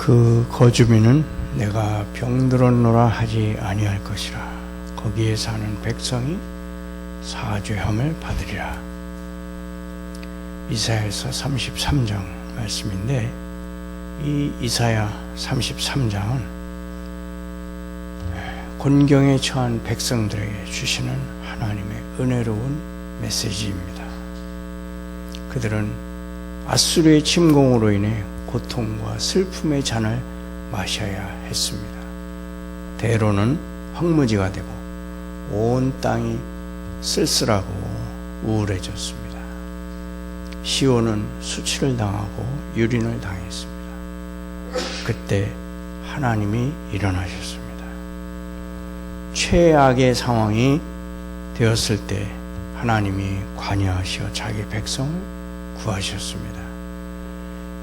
그 거주민은 내가 병들었노라 하지 아니할 것이라. 거기에 사는 백성이 사죄함을 받으리라. 이사야서 33장 말씀인데, 이 이사야 33장은 곤경에 처한 백성들에게 주시는 하나님의 은혜로운 메시지입니다. 그들은 아수르의 침공으로 인해 고통과 슬픔의 잔을 마셔야 했습니다. 대로는 황무지가 되고 온 땅이 쓸쓸하고 우울해졌습니다. 시온은 수치를 당하고 유린을 당했습니다. 그때 하나님이 일어나셨습니다. 최악의 상황이 되었을 때 하나님이 관여하시어 자기 백성을 구하셨습니다.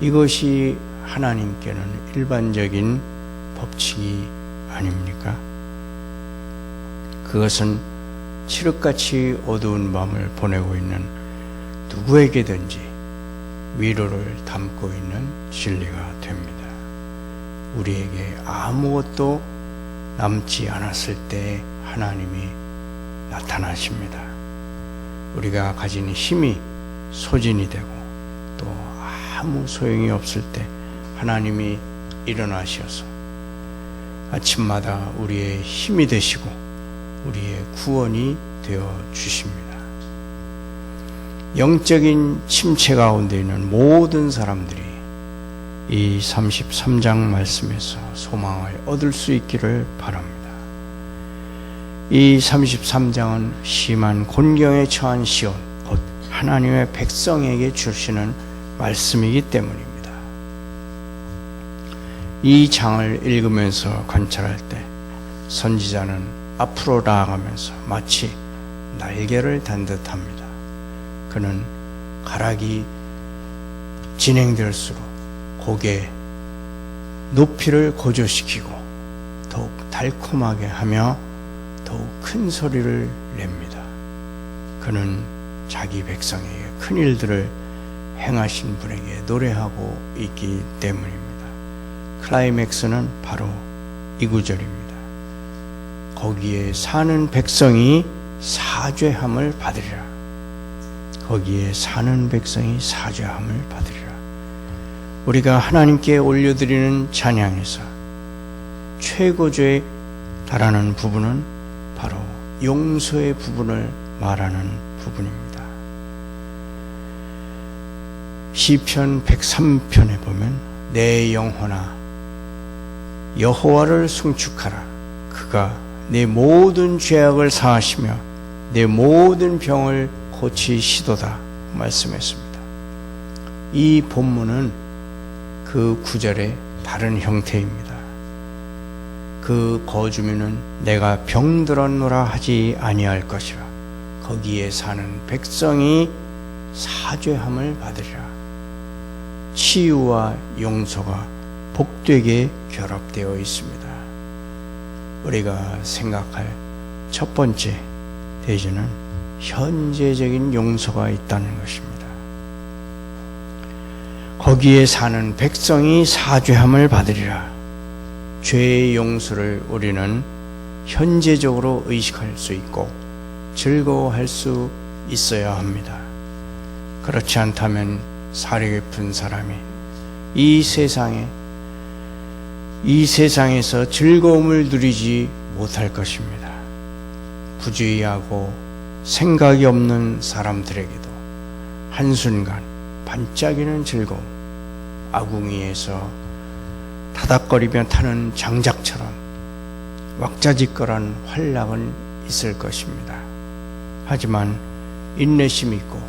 이것이 하나님께는 일반적인 법칙이 아닙니까? 그것은 칠흑같이 어두운 밤을 보내고 있는 누구에게든지 위로를 담고 있는 진리가 됩니다. 우리에게 아무것도 남지 않았을 때 하나님이 나타나십니다. 우리가 가진 힘이 소진이 되고 또 아무 소용이 없을 때 하나님이 일어나셔서 아침마다 우리의 힘이 되시고 우리의 구원이 되어 주십니다. 영적인 침체 가운데 있는 모든 사람들이 이 33장 말씀에서 소망을 얻을 수 있기를 바랍니다. 이 33장은 심한 곤경에 처한 시온, 곧 하나님의 백성에게 주시는 말씀이기 때문입니다. 이 장을 읽으면서 관찰할 때 선지자는 앞으로 나아가면서 마치 날개를 단 듯합니다. 그는 가락이 진행될수록 곡의 높이를 고조시키고 더욱 달콤하게 하며 더욱 큰 소리를 냅니다. 그는 자기 백성에게 큰 일들을 행하신 분에게 노래하고 있기 때문입니다. 클라이맥스는 바로 이 구절입니다. 거기에 사는 백성이 사죄함을 받으리라. 거기에 사는 백성이 사죄함을 받으리라. 우리가 하나님께 올려드리는 찬양에서 최고조에 달하는 부분은 바로 용서의 부분을 말하는 부분입니다. 시편 103편에 보면 내 영혼아 여호와를 송축하라. 그가 내 모든 죄악을 사하시며 내 모든 병을 고치시도다 말씀했습니다. 이 본문은 그 구절의 다른 형태입니다. 그 거주민은 내가 병들었노라 하지 아니할 것이라. 거기에 사는 백성이 사죄함을 받으리라. 치유와 용서가 복되게 결합되어 있습니다. 우리가 생각할 첫 번째 대지는 현재적인 용서가 있다는 것입니다. 거기에 사는 백성이 사죄함을 받으리라. 죄의 용서를 우리는 현재적으로 의식할 수 있고 즐거워할 수 있어야 합니다. 그렇지 않다면 사려 깊은 사람이 이 세상에서 즐거움을 누리지 못할 것입니다. 부주의하고 생각이 없는 사람들에게도 한순간 반짝이는 즐거움, 아궁이에서 다닥거리며 타는 장작처럼 왁자지껄한 환락은 있을 것입니다. 하지만 인내심 있고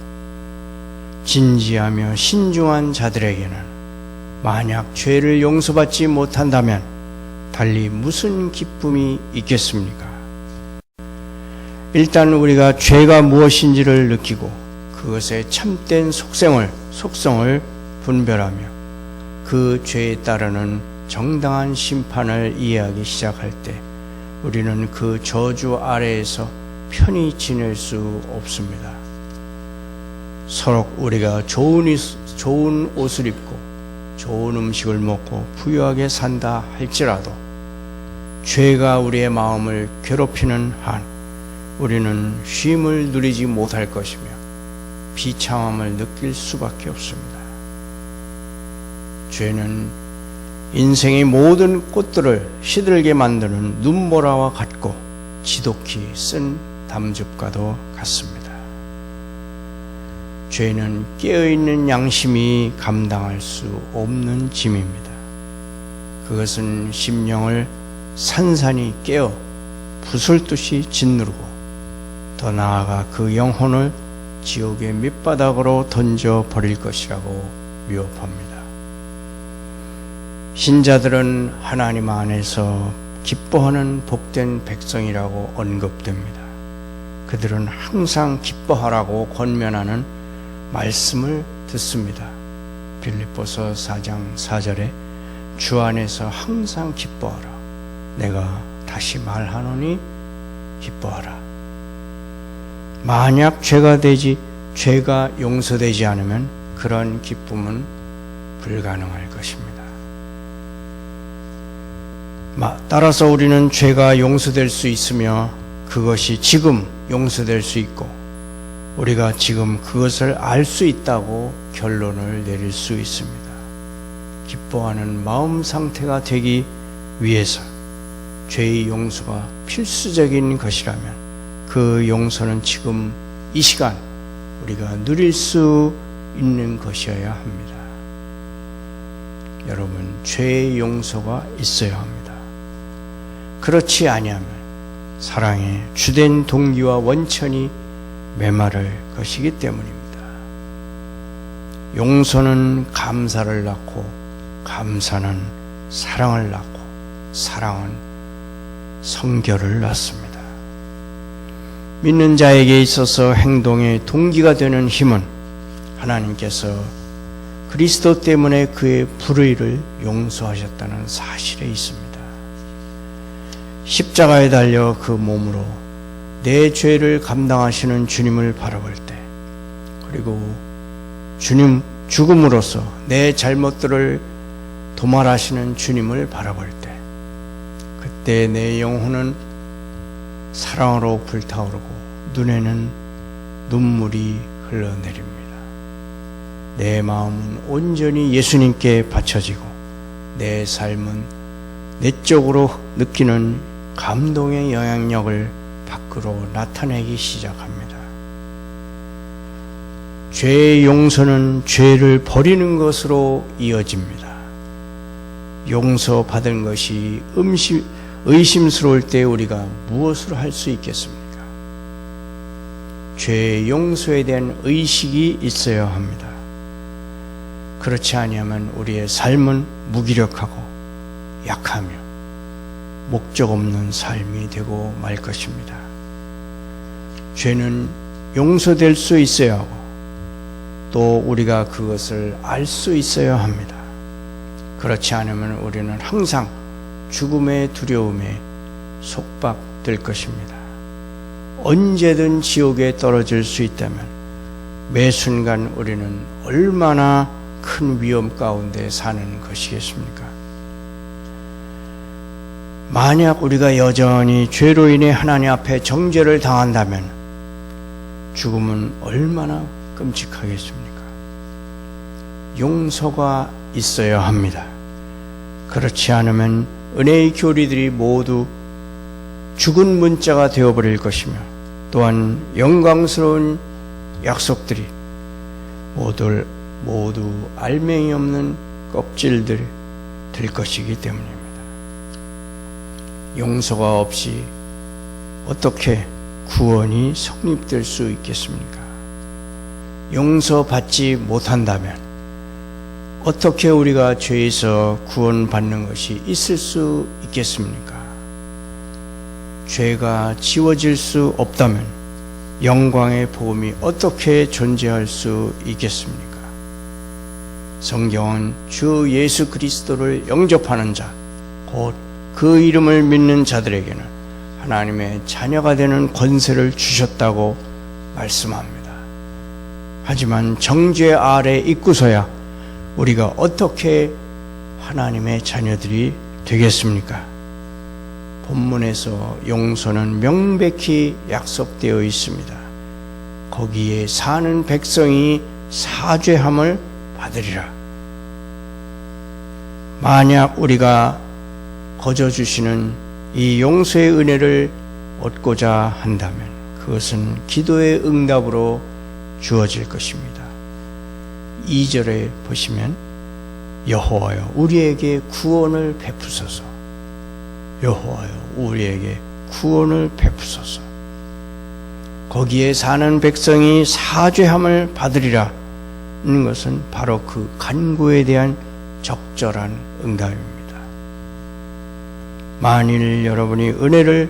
진지하며 신중한 자들에게는 만약 죄를 용서받지 못한다면 달리 무슨 기쁨이 있겠습니까? 일단 우리가 죄가 무엇인지를 느끼고 그것의 참된 속성을 분별하며 그 죄에 따르는 정당한 심판을 이해하기 시작할 때 우리는 그 저주 아래에서 편히 지낼 수 없습니다. 서로 우리가 좋은 옷을 입고 좋은 음식을 먹고 부유하게 산다 할지라도 죄가 우리의 마음을 괴롭히는 한 우리는 쉼을 누리지 못할 것이며 비참함을 느낄 수밖에 없습니다. 죄는 인생의 모든 꽃들을 시들게 만드는 눈보라와 같고 지독히 쓴 담즙과도 같습니다. 죄는 깨어있는 양심이 감당할 수 없는 짐입니다. 그것은 심령을 산산이 깨어 부술듯이 짓누르고 더 나아가 그 영혼을 지옥의 밑바닥으로 던져버릴 것이라고 위협합니다. 신자들은 하나님 안에서 기뻐하는 복된 백성이라고 언급됩니다. 그들은 항상 기뻐하라고 권면하는 말씀을 듣습니다. 빌립보서 4장 4절에 주 안에서 항상 기뻐하라. 내가 다시 말하노니 기뻐하라. 만약 죄가 용서되지 않으면 그런 기쁨은 불가능할 것입니다. 따라서 우리는 죄가 용서될 수 있으며 그것이 지금 용서될 수 있고 우리가 지금 그것을 알 수 있다고 결론을 내릴 수 있습니다. 기뻐하는 마음 상태가 되기 위해서 죄의 용서가 필수적인 것이라면 그 용서는 지금 이 시간 우리가 누릴 수 있는 것이어야 합니다. 여러분, 죄의 용서가 있어야 합니다. 그렇지 아니하면 사랑의 주된 동기와 원천이 메마를 것이기 때문입니다. 용서는 감사를 낳고 감사는 사랑을 낳고 사랑은 성결을 낳습니다. 믿는 자에게 있어서 행동의 동기가 되는 힘은 하나님께서 그리스도 때문에 그의 불의를 용서하셨다는 사실에 있습니다. 십자가에 달려 그 몸으로 내 죄를 감당하시는 주님을 바라볼 때, 그리고 주님 죽음으로써 내 잘못들을 도말하시는 주님을 바라볼 때, 그때 내 영혼은 사랑으로 불타오르고 눈에는 눈물이 흘러내립니다. 내 마음은 온전히 예수님께 바쳐지고 내 삶은 내적으로 느끼는 감동의 영향력을 밖으로 나타내기 시작합니다. 죄의 용서는 죄를 버리는 것으로 이어집니다. 용서받은 것이 의심스러울 때 우리가 무엇을 할 수 있겠습니까? 죄의 용서에 대한 의식이 있어야 합니다. 그렇지 아니하면 우리의 삶은 무기력하고 약하며 목적 없는 삶이 되고 말 것입니다. 죄는 용서될 수 있어야 하고 또 우리가 그것을 알 수 있어야 합니다. 그렇지 않으면 우리는 항상 죽음의 두려움에 속박될 것입니다. 언제든 지옥에 떨어질 수 있다면 매 순간 우리는 얼마나 큰 위험 가운데 사는 것이겠습니까? 만약 우리가 여전히 죄로 인해 하나님 앞에 정죄를 당한다면 죽음은 얼마나 끔찍하겠습니까? 용서가 있어야 합니다. 그렇지 않으면 은혜의 교리들이 모두 죽은 문자가 되어버릴 것이며 또한 영광스러운 약속들이 모두 알맹이 없는 껍질들 될 것이기 때문입니다. 용서가 없이 어떻게 구원이 성립될 수 있겠습니까? 용서받지 못한다면 어떻게 우리가 죄에서 구원받는 것이 있을 수 있겠습니까? 죄가 지워질 수 없다면 영광의 복음이 어떻게 존재할 수 있겠습니까? 성경은 주 예수 그리스도를 영접하는 자, 곧 그 이름을 믿는 자들에게는 하나님의 자녀가 되는 권세를 주셨다고 말씀합니다. 하지만 정죄 아래 있고서야 우리가 어떻게 하나님의 자녀들이 되겠습니까? 본문에서 용서는 명백히 약속되어 있습니다. 거기에 사는 백성이 사죄함을 받으리라. 만약 우리가 거저 주시는 이 용서의 은혜를 얻고자 한다면 그것은 기도의 응답으로 주어질 것입니다. 2절에 보시면 여호와여 우리에게 구원을 베푸소서. 여호와여 우리에게 구원을 베푸소서. 거기에 사는 백성이 사죄함을 받으리라 는 것은 바로 그 간구에 대한 적절한 응답입니다. 만일 여러분이 은혜를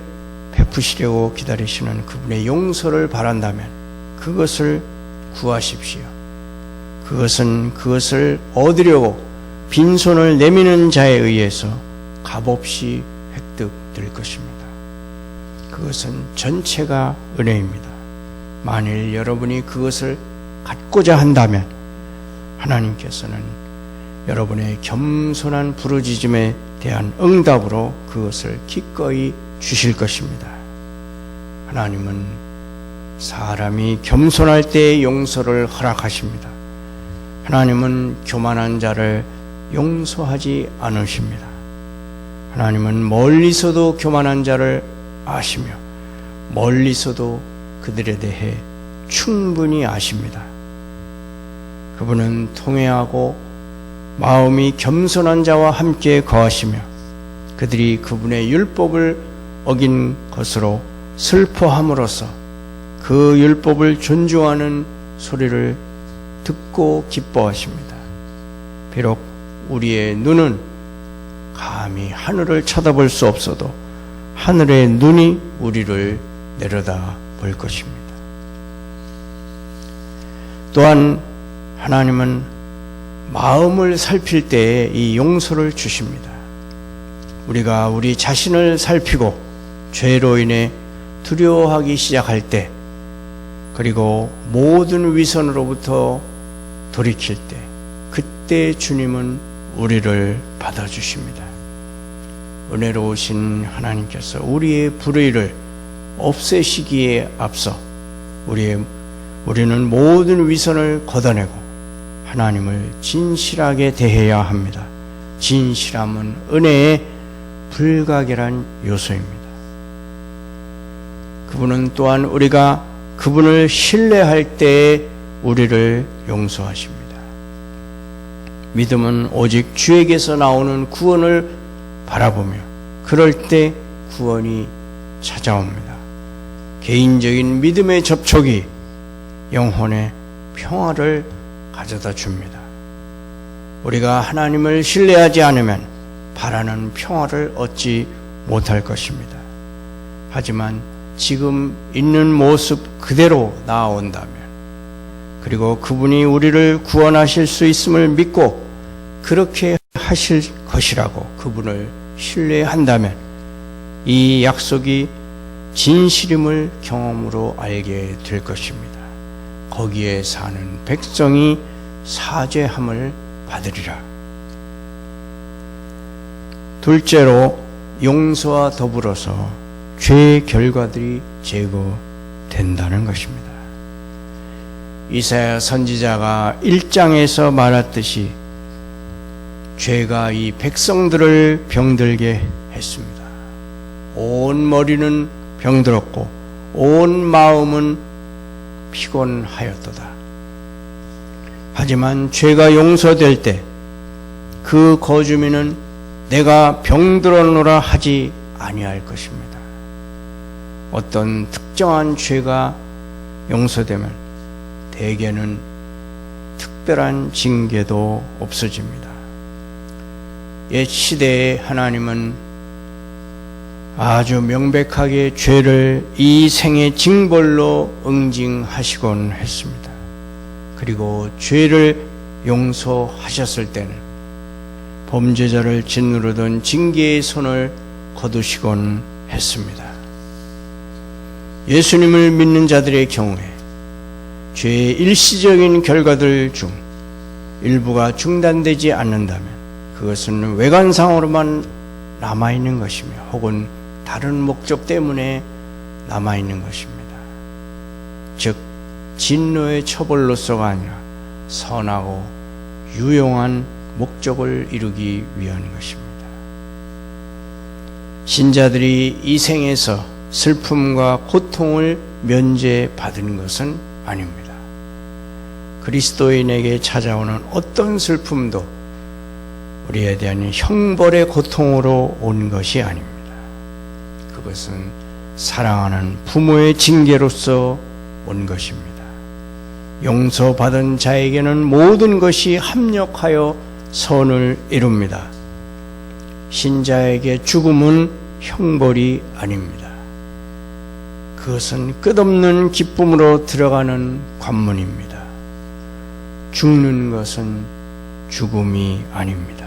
베푸시려고 기다리시는 그분의 용서를 바란다면 그것을 구하십시오. 그것을 얻으려고 빈손을 내미는 자에 의해서 값없이 획득될 것입니다. 그것은 전체가 은혜입니다. 만일 여러분이 그것을 갖고자 한다면 하나님께서는 여러분의 겸손한 부르짖음에 대한 응답으로 그것을 기꺼이 주실 것입니다. 하나님은 사람이 겸손할 때의 용서를 허락하십니다. 하나님은 교만한 자를 용서하지 않으십니다. 하나님은 멀리서도 교만한 자를 아시며 멀리서도 그들에 대해 충분히 아십니다. 그분은 통회하고 마음이 겸손한 자와 함께 거하시며 그들이 그분의 율법을 어긴 것으로 슬퍼함으로써 그 율법을 존중하는 소리를 듣고 기뻐하십니다. 비록 우리의 눈은 감히 하늘을 쳐다볼 수 없어도 하늘의 눈이 우리를 내려다 볼 것입니다. 또한 하나님은 마음을 살필 때에 이 용서를 주십니다. 우리가 우리 자신을 살피고 죄로 인해 두려워하기 시작할 때, 그리고 모든 위선으로부터 돌이킬 때, 그때 주님은 우리를 받아주십니다. 은혜로우신 하나님께서 우리의 불의를 없애시기에 앞서 우리는 모든 위선을 걷어내고 하나님을 진실하게 대해야 합니다. 진실함은 은혜의 불가결한 요소입니다. 그분은 또한 우리가 그분을 신뢰할 때에 우리를 용서하십니다. 믿음은 오직 주에게서 나오는 구원을 바라보며 그럴 때 구원이 찾아옵니다. 개인적인 믿음의 접촉이 영혼의 평화를 가져다 줍니다. 우리가 하나님을 신뢰하지 않으면 바라는 평화를 얻지 못할 것입니다. 하지만 지금 있는 모습 그대로 나아온다면, 그리고 그분이 우리를 구원하실 수 있음을 믿고 그렇게 하실 것이라고 그분을 신뢰한다면 이 약속이 진실임을 경험으로 알게 될 것입니다. 거기에 사는 백성이 사죄함을 받으리라. 둘째로 용서와 더불어서 죄의 결과들이 제거된다는 것입니다. 이사야 선지자가 1장에서 말했듯이 죄가 이 백성들을 병들게 했습니다. 온 머리는 병들었고 온 마음은 피곤하였도다. 하지만 죄가 용서될 때 그 거주민은 내가 병들었노라 하지 아니할 것입니다. 어떤 특정한 죄가 용서되면 대개는 특별한 징계도 없어집니다. 옛 시대에 하나님은 아주 명백하게 죄를 이 생의 징벌로 응징하시곤 했습니다. 그리고 죄를 용서하셨을 때는 범죄자를 짓누르던 징계의 손을 거두시곤 했습니다. 예수님을 믿는 자들의 경우에 죄의 일시적인 결과들 중 일부가 중단되지 않는다면 그것은 외관상으로만 남아있는 것이며 혹은 다른 목적 때문에 남아있는 것입니다. 즉 진노의 처벌로서가 아니라 선하고 유용한 목적을 이루기 위한 것입니다. 신자들이 이 생에서 슬픔과 고통을 면제받은 것은 아닙니다. 그리스도인에게 찾아오는 어떤 슬픔도 우리에 대한 형벌의 고통으로 온 것이 아닙니다. 그것은 사랑하는 부모의 징계로서 온 것입니다. 용서받은 자에게는 모든 것이 합력하여 선을 이룹니다. 신자에게 죽음은 형벌이 아닙니다. 그것은 끝없는 기쁨으로 들어가는 관문입니다. 죽는 것은 죽음이 아닙니다.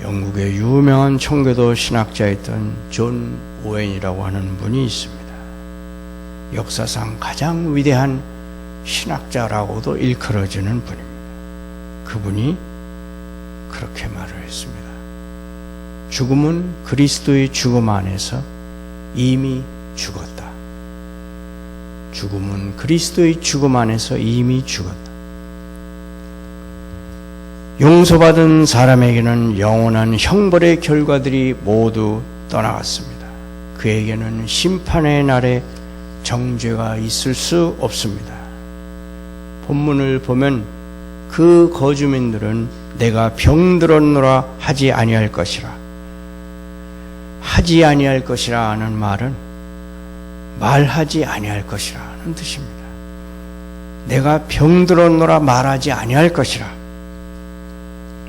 영국의 유명한 청교도 신학자였던 존 오웬이라고 하는 분이 있습니다. 역사상 가장 위대한 신학자라고도 일컬어지는 분입니다. 그분이 그렇게 말을 했습니다. 죽음은 그리스도의 죽음 안에서 이미 죽었다. 죽음은 그리스도의 죽음 안에서 이미 죽었다. 용서받은 사람에게는 영원한 형벌의 결과들이 모두 떠나갔습니다. 그에게는 심판의 날에 정죄가 있을 수 없습니다. 본문을 보면 그 거주민들은 내가 병들었노라 하지 아니할 것이라. 하지 아니할 것이라 하는 말은 말하지 아니할 것이라 하는 뜻입니다. 내가 병들었노라 말하지 아니할 것이라.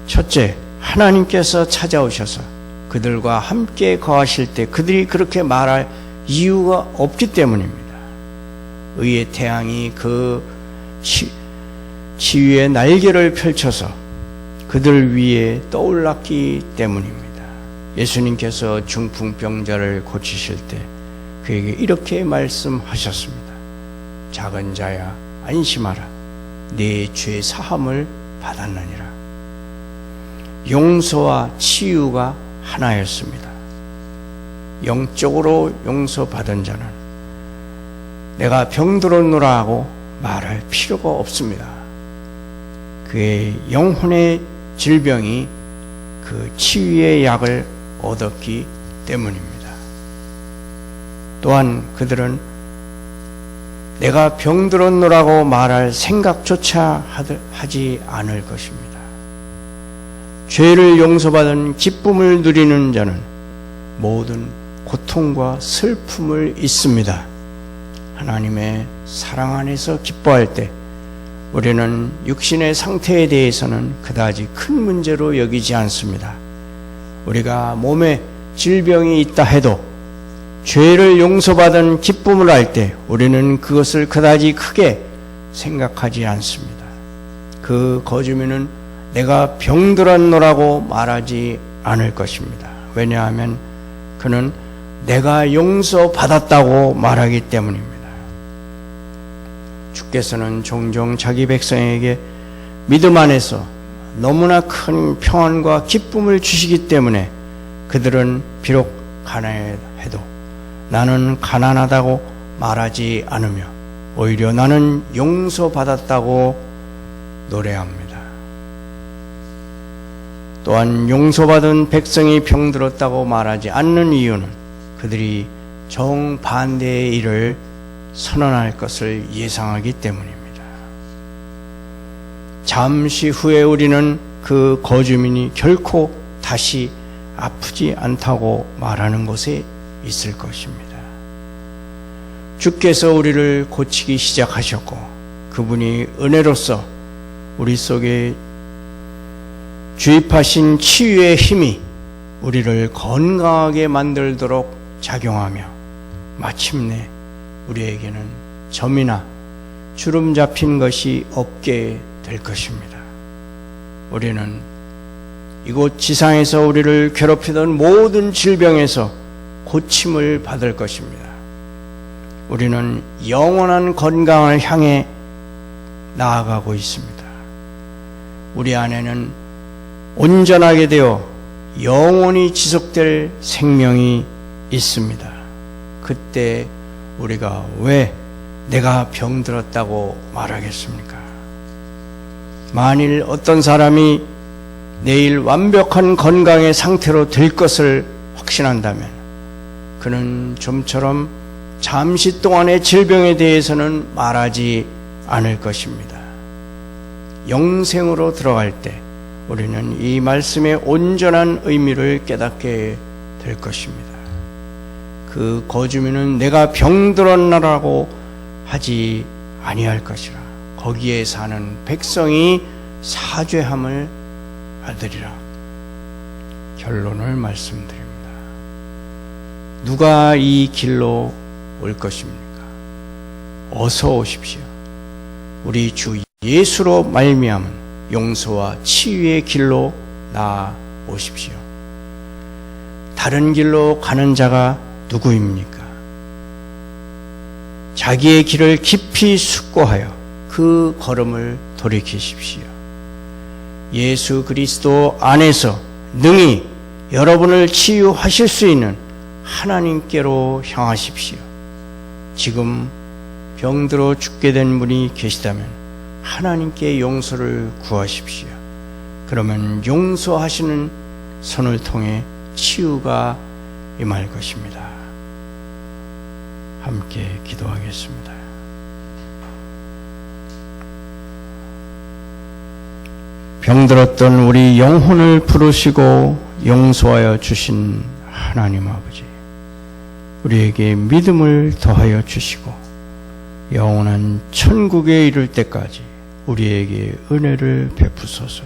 첫째, 하나님께서 찾아오셔서 그들과 함께 거하실 때 그들이 그렇게 말할 이유가 없기 때문입니다. 의의 태양이 그 지위의 날개를 펼쳐서 그들 위에 떠올랐기 때문입니다. 예수님께서 중풍병자를 고치실 때 그에게 이렇게 말씀하셨습니다. 작은 자야 안심하라. 네 죄 사함을 받았느니라. 용서와 치유가 하나였습니다. 영적으로 용서받은 자는 내가 병들었노라 하고 말할 필요가 없습니다. 그의 영혼의 질병이 그 치유의 약을 얻었기 때문입니다. 또한 그들은 내가 병들었노라고 말할 생각조차 하지 않을 것입니다. 죄를 용서받은 기쁨을 누리는 자는 모든 고통과 슬픔을 잊습니다. 하나님의 사랑 안에서 기뻐할 때 우리는 육신의 상태에 대해서는 그다지 큰 문제로 여기지 않습니다. 우리가 몸에 질병이 있다 해도 죄를 용서받은 기쁨을 알 때 우리는 그것을 그다지 크게 생각하지 않습니다. 그 거주민은 내가 병들었노라고 말하지 않을 것입니다. 왜냐하면 그는 내가 용서받았다고 말하기 때문입니다. 주께서는 종종 자기 백성에게 믿음 안에서 너무나 큰 평안과 기쁨을 주시기 때문에 그들은 비록 가난해도 나는 가난하다고 말하지 않으며 오히려 나는 용서받았다고 노래합니다. 또한 용서받은 백성이 병들었다고 말하지 않는 이유는 그들이 정반대의 일을 선언할 것을 예상하기 때문입니다. 잠시 후에 우리는 그 거주민이 결코 다시 아프지 않다고 말하는 곳에 있을 것입니다. 주께서 우리를 고치기 시작하셨고 그분이 은혜로서 우리 속에 주입하신 치유의 힘이 우리를 건강하게 만들도록 작용하며 마침내 우리에게는 점이나 주름 잡힌 것이 없게 될 것입니다. 우리는 이곳 지상에서 우리를 괴롭히던 모든 질병에서 고침을 받을 것입니다. 우리는 영원한 건강을 향해 나아가고 있습니다. 우리 안에는 온전하게 되어 영원히 지속될 생명이 있습니다. 그때 우리가 왜 내가 병들었다고 말하겠습니까? 만일 어떤 사람이 내일 완벽한 건강의 상태로 될 것을 확신한다면 그는 좀처럼 잠시 동안의 질병에 대해서는 말하지 않을 것입니다. 영생으로 들어갈 때 우리는 이 말씀의 온전한 의미를 깨닫게 될 것입니다. 그 거주민은 내가 병들었나라고 하지 아니할 것이라. 거기에 사는 백성이 사죄함을 받으리라. 결론을 말씀드립니다. 누가 이 길로 올 것입니까? 어서 오십시오. 우리 주 예수로 말미암은 용서와 치유의 길로 나아오십시오. 다른 길로 가는 자가 누구입니까? 자기의 길을 깊이 숙고하여 그 걸음을 돌이키십시오. 예수 그리스도 안에서 능히 여러분을 치유하실 수 있는 하나님께로 향하십시오. 지금 병들어 죽게 된 분이 계시다면 하나님께 용서를 구하십시오. 그러면 용서하시는 손을 통해 치유가 임할 것입니다. 함께 기도하겠습니다. 병들었던 우리 영혼을 부르시고 용서하여 주신 하나님 아버지, 우리에게 믿음을 더하여 주시고 영원한 천국에 이를 때까지 우리에게 은혜를 베푸소서.